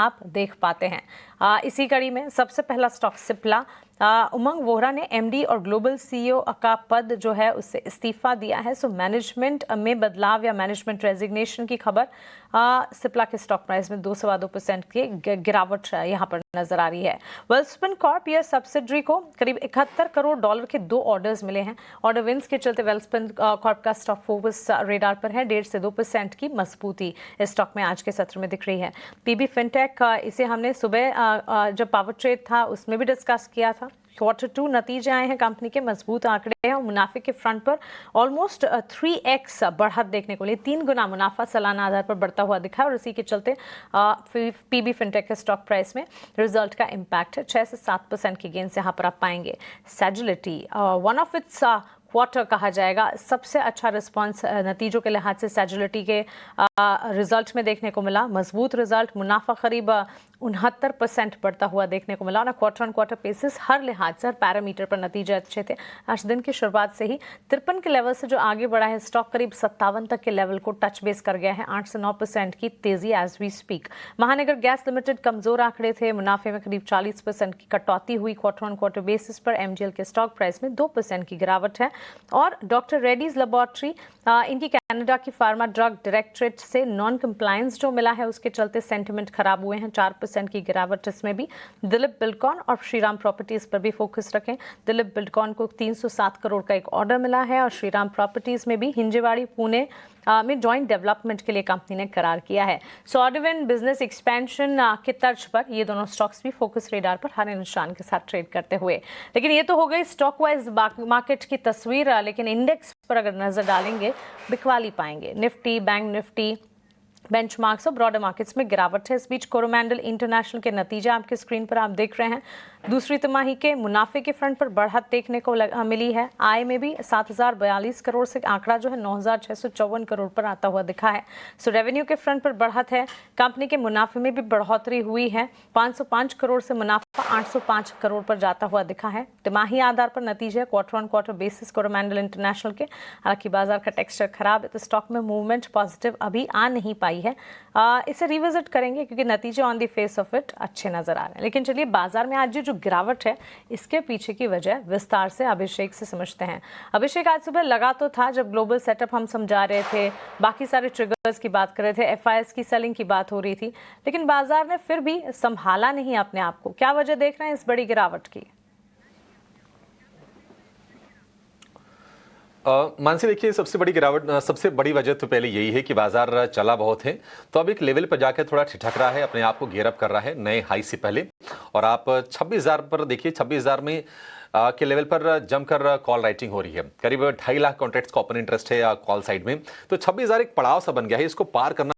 आप देख पाते हैं। इसी कड़ी में सबसे पहला स्टॉक सिप्ला। उमंग वोहरा ने एमडी और ग्लोबल सीईओ का पद जो है उससे इस्तीफा दिया है। सो मैनेजमेंट में बदलाव या मैनेजमेंट रेजिग्नेशन की खबर सिप्ला के स्टॉक प्राइस में 2.25% की गिरावट यहाँ पर नजर आ रही है। वेल्सपन कॉर्प या सब्सिडरी को करीब $71 करोड़ के 2 ऑर्डर्स मिले हैं। ऑर्डर विंस के चलते वेल्सपन कॉर्प का स्टॉक फोकस रेडार पर है। 1.5 से 2% की मजबूती इस स्टॉक में आज के सत्र में दिख रही है। पीबी फिनटेक, इसे हमने सुबह जब पावर ट्रेड था उसमें भी डिस्कस किया था। Q2 नतीजे आए हैं, कंपनी के मजबूत आंकड़े हैं और मुनाफे के फ्रंट पर ऑलमोस्ट 3x बढ़त देखने को मिली। 3 गुना मुनाफा सालाना आधार पर बढ़ता हुआ दिखा और इसी के चलते पीबी फिनटेक के स्टॉक प्राइस में रिजल्ट का इम्पैक्ट है। 6 से 7% की गेंस यहाँ पर आप पाएंगे। सेजुलिटी वन ऑफ इट्स क्वार्टर कहा जाएगा, सबसे अच्छा रिस्पांस नतीजों के लिहाज से सेजुलिटी के रिजल्ट में देखने को मिला। मजबूत रिजल्ट, मुनाफा करीब 69% बढ़ता हुआ देखने को मिला और क्वार्टर ऑन क्वार्टर बेसिस हर लिहाज से, हर पैरामीटर पर नतीजे अच्छे थे। आज दिन की शुरुआत से ही 53 के लेवल से जो आगे बढ़ा है स्टॉक करीब 57 तक के लेवल को टच बेस कर गया है। 8 से 9% की तेजी एज वी स्पीक। महानगर गैस लिमिटेड कमजोर आंकड़े थे, मुनाफे में करीब 40% की कटौती हुई। क्वार्टर ऑन क्वार्टर बेसिस पर एमजीएल के स्टॉक प्राइस में 2% की गिरावट है। और डॉक्टर रेड्डीज लेबोरेटरी, इनकी कनाडा की फार्मा ड्रग डायरेक्टरेट से नॉन कंप्लायंस जो मिला है उसके चलते सेंटिमेंट खराब हुए हैं। 4% की गिरावट इसमें भी। दिलीप बिल्डकॉन और श्रीराम प्रॉपर्टीज पर भी फोकस रखें। दिलीप बिल्डकॉन को 307 करोड़ का एक ऑर्डर मिला है और श्रीराम प्रॉपर्टीज में भी हिंजेवाड़ी पुणे में जॉइंट डेवलपमेंट के लिए कंपनी ने करार किया है। सॉडविन बिजनेस एक्सपेंशन की तर्ज पर ये दोनों स्टॉक्स भी फोकस रेडार पर हरे निशान के साथ ट्रेड करते हुए। लेकिन ये तो हो गई स्टॉक वाइज मार्केट की तस्वीर, लेकिन इंडेक्स पर अगर नजर डालेंगे बिकवाली पाएंगे। निफ्टी, बैंक निफ्टी, बेंचमार्क्स और ब्रॉडर मार्केट्स में गिरावट है। इस बीच कोरोमंडल इंटरनेशनल के नतीजे आपके स्क्रीन पर आप देख रहे हैं। दूसरी तिमाही के मुनाफे के फ्रंट पर बढ़त देखने को मिली है। आय में भी 7,042 करोड़ से आंकड़ा जो है 9,654 करोड़ पर आता हुआ दिखा है। सो रेवेन्यू के फ्रंट पर बढ़त है। कंपनी के मुनाफे में भी बढ़ोतरी हुई है। 505 करोड़ से मुनाफा 805 करोड़ पर जाता हुआ दिखा है। तिमाही आधार पर नतीजे quarter on quarter basis Coromandel international के। हालांकि बाजार का टेक्सचर खराब है तो स्टॉक में मूवमेंट पॉजिटिव अभी आ नहीं पाई है। इसे रिविजिट करेंगे क्योंकि नतीजे on the face of it अच्छे नजर आ रहे हैं। लेकिन चलिए बाजार में आज जो गिरावट है इसके पीछे की वजह विस्तार से अभिषेक से समझते हैं। अभिषेक, आज सुबह लगा तो था जब ग्लोबल सेटअप हम समझा रहे थे, बाकी सारे ट्रिगर्स की बात कर रहे थे, एफआईएस की सेलिंग की बात हो रही थी, लेकिन बाजार ने फिर भी संभाला नहीं अपने आप को। क्या वजह देख रहे हैं इस बड़ी गिरावट की? मानसी, देखिए सबसे बड़ी गिरावट, सबसे बड़ी वजह तो पहले यही है कि बाजार चला बहुत है तो अब एक लेवल पर जाकर थोड़ा ठिठक रहा है, अपने आप को गियर अप कर रहा है नए हाई से पहले। और आप 26,000 पर देखिए, 26,000 में के लेवल पर जमकर कॉल राइटिंग हो रही है। करीब 2.5 लाख कॉन्ट्रैक्ट्स का ओपन इंटरेस्ट है कॉल साइड में, तो 26,000 एक पड़ाव सा बन गया है। इसको पार करना